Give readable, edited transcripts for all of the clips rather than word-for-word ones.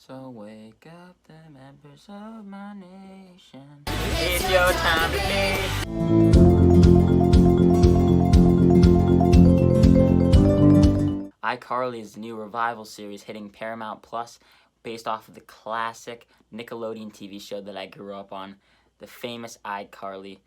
So wake up the members of my nation. It's your time today. iCarly is the new revival series hitting Paramount Plus based off of the classic Nickelodeon TV show that I grew up on, the famous iCarly.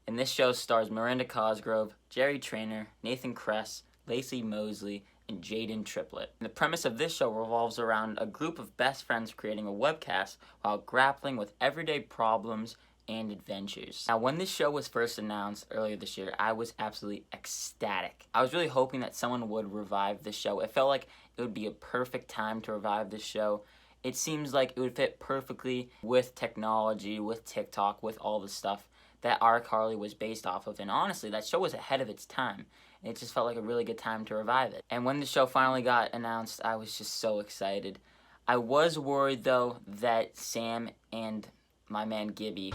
And this show stars Miranda Cosgrove, Jerry Trainer, Nathan Kress, Lacey Mosley, and Jaden Triplett. And the premise of this show revolves around a group of best friends creating a webcast while grappling with everyday problems and adventures. Now, when this show was first announced earlier this year, I was absolutely ecstatic. I was really hoping that someone would revive this show. It felt like it would be a perfect time to revive this show. It seems like it would fit perfectly with technology, with TikTok, with all the stuff that iCarly was based off of. And honestly, that show was ahead of its time. It just felt like a really good time to revive it. And when the show finally got announced, I was just so excited. I was worried, though, that Sam and my man Gibby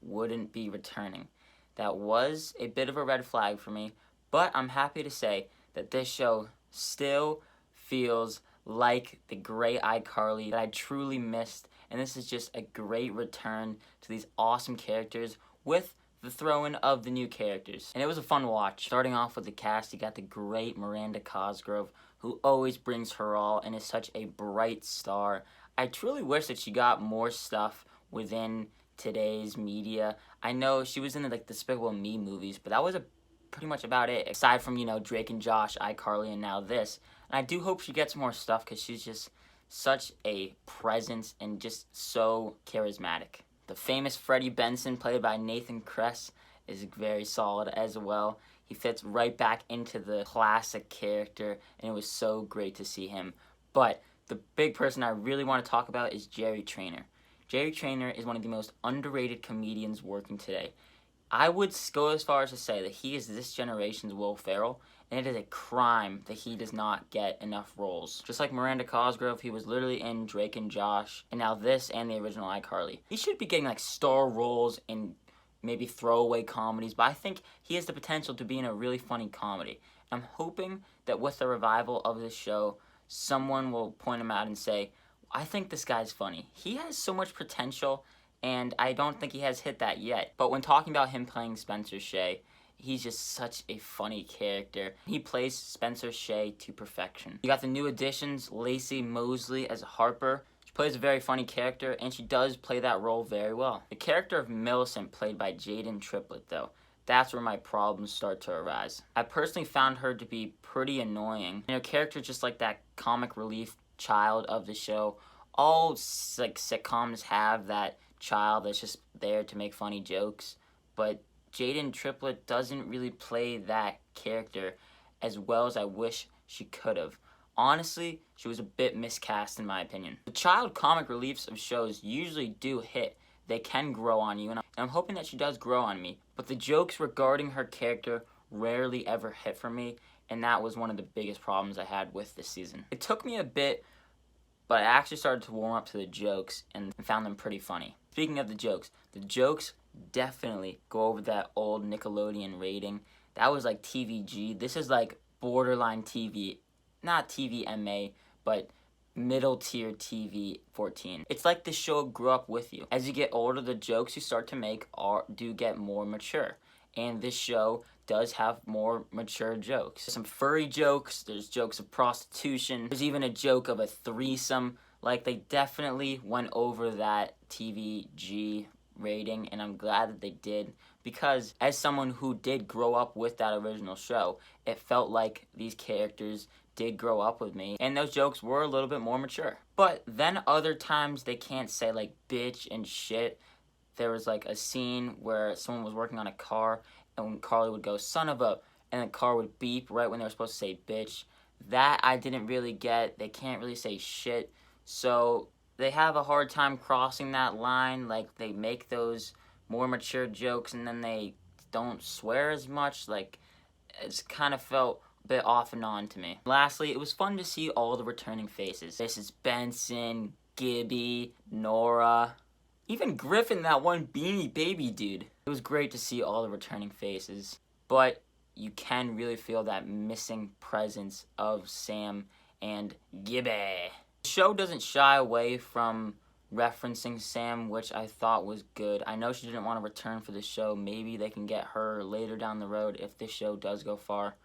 wouldn't be returning. That was a bit of a red flag for me, but I'm happy to say that this show still feels like the great iCarly that I truly missed, and this is just a great return to these awesome characters with the throw-in of the new characters. And it was a fun watch. Starting off with the cast, you got the great Miranda Cosgrove, who always brings her all and is such a bright star. I truly wish that she got more stuff within today's media. I know she was in the Despicable Me movies, but that was pretty much about it. Aside from, Drake and Josh, iCarly, and now this. And I do hope she gets more stuff because she's just such a presence and just so charismatic. The famous Freddie Benson, played by Nathan Kress, is very solid as well. He fits right back into the classic character, and it was so great to see him. But the big person I really want to talk about is Jerry Trainer. Jerry Trainer is one of the most underrated comedians working today. I would go as far as to say that he is this generation's Will Ferrell, and it is a crime that he does not get enough roles. Just like Miranda Cosgrove, he was literally in Drake and Josh, and now this and the original iCarly. He should be getting star roles in maybe throwaway comedies, but I think he has the potential to be in a really funny comedy. I'm hoping that with the revival of this show, someone will point him out and say, I think this guy's funny. He has so much potential, and I don't think he has hit that yet. But when talking about him playing Spencer Shea, he's just such a funny character. He plays Spencer Shea to perfection. You got the new additions, Lacey Mosley as Harper. She plays a very funny character, and she does play that role very well. The character of Millicent, played by Jaden Triplett, though, that's where my problems start to arise. I personally found her to be pretty annoying. And her character just like that comic relief child of the show. All sitcoms have that child that's just there to make funny jokes, but Jaden Triplett doesn't really play that character as well as I wish she could have. Honestly, she was a bit miscast in my opinion. The child comic reliefs of shows usually do hit. They can grow on you, and I'm hoping that she does grow on me. But the jokes regarding her character rarely ever hit for me, and that was one of the biggest problems I had with this season. It took me a bit, but I actually started to warm up to the jokes and found them pretty funny. Speaking of the jokes definitely go over that old Nickelodeon rating. That was like TVG. This is like borderline TV, not TVMA, but middle tier TV 14. It's like the show grew up with you. As you get older, the jokes you start to make do get more mature. And this show does have more mature jokes. There's some furry jokes, there's jokes of prostitution, there's even a joke of a threesome. They definitely went over that TVG rating, and I'm glad that they did, because as someone who did grow up with that original show, it felt like these characters did grow up with me, and those jokes were a little bit more mature. But then other times they can't say bitch and shit. There was a scene where someone was working on a car, and when Carly would go, son of a, and the car would beep right when they were supposed to say bitch. That I didn't really get. They can't really say shit, so they have a hard time crossing that line. They make those more mature jokes, and then they don't swear as much. It's kind of felt a bit off and on to me. Lastly, it was fun to see all the returning faces. This is Benson, Gibby, Nora, even Griffin, that one Beanie Baby dude. It was great to see all the returning faces, but you can really feel that missing presence of Sam and Gibby. The show doesn't shy away from referencing Sam, which I thought was good. I know she didn't want to return for the show. Maybe they can get her later down the road if this show does go far.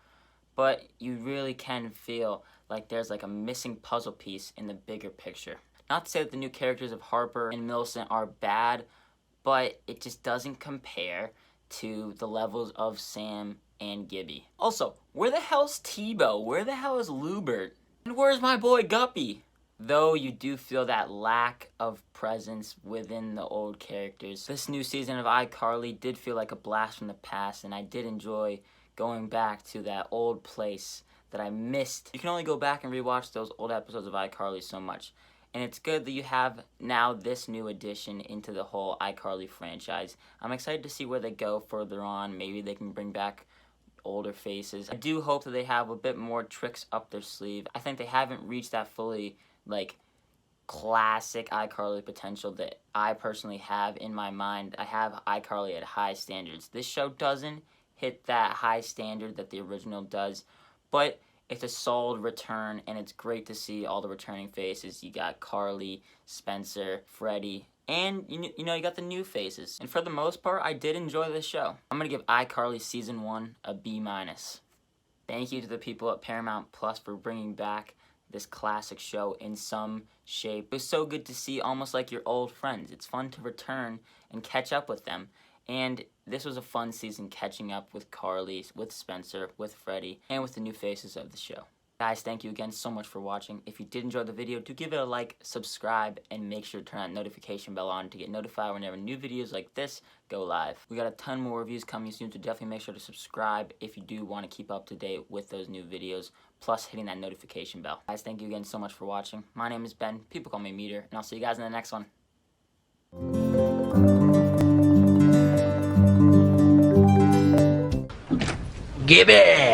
But you really can feel like there's like a missing puzzle piece in the bigger picture. Not to say that the new characters of Harper and Millicent are bad, but it just doesn't compare to the levels of Sam and Gibby. Also, where the hell's Tebow? Where the hell is Lubert? And where's my boy Guppy? Though you do feel that lack of presence within the old characters. This new season of iCarly did feel like a blast from the past, and I did enjoy going back to that old place that I missed. You can only go back and rewatch those old episodes of iCarly so much. And it's good that you have now this new addition into the whole iCarly franchise. I'm excited to see where they go further on. Maybe they can bring back older faces. I do hope that they have a bit more tricks up their sleeve. I think they haven't reached that fully, like, classic iCarly potential that I personally have in my mind. I have iCarly at high standards. This show doesn't hit that high standard that the original does, but it's a solid return, and it's great to see all the returning faces. You got Carly, Spencer, Freddie, and you know you got the new faces. And for the most part, I did enjoy this show. I'm gonna give iCarly season 1 a B-. Thank you to the people at Paramount Plus for bringing back this classic show in some shape. It was so good to see, almost like your old friends. It's fun to return and catch up with them. And this was a fun season catching up with Carly, with Spencer, with Freddie, and with the new faces of the show. Guys, thank you again so much for watching. If you did enjoy the video, do give it a like, subscribe, and make sure to turn that notification bell on to get notified whenever new videos like this go live. We got a ton more reviews coming soon, so definitely make sure to subscribe if you do want to keep up to date with those new videos, plus hitting that notification bell. Guys, thank you again so much for watching. My name is Ben. People call me Meter, and I'll see you guys in the next one. Gibby!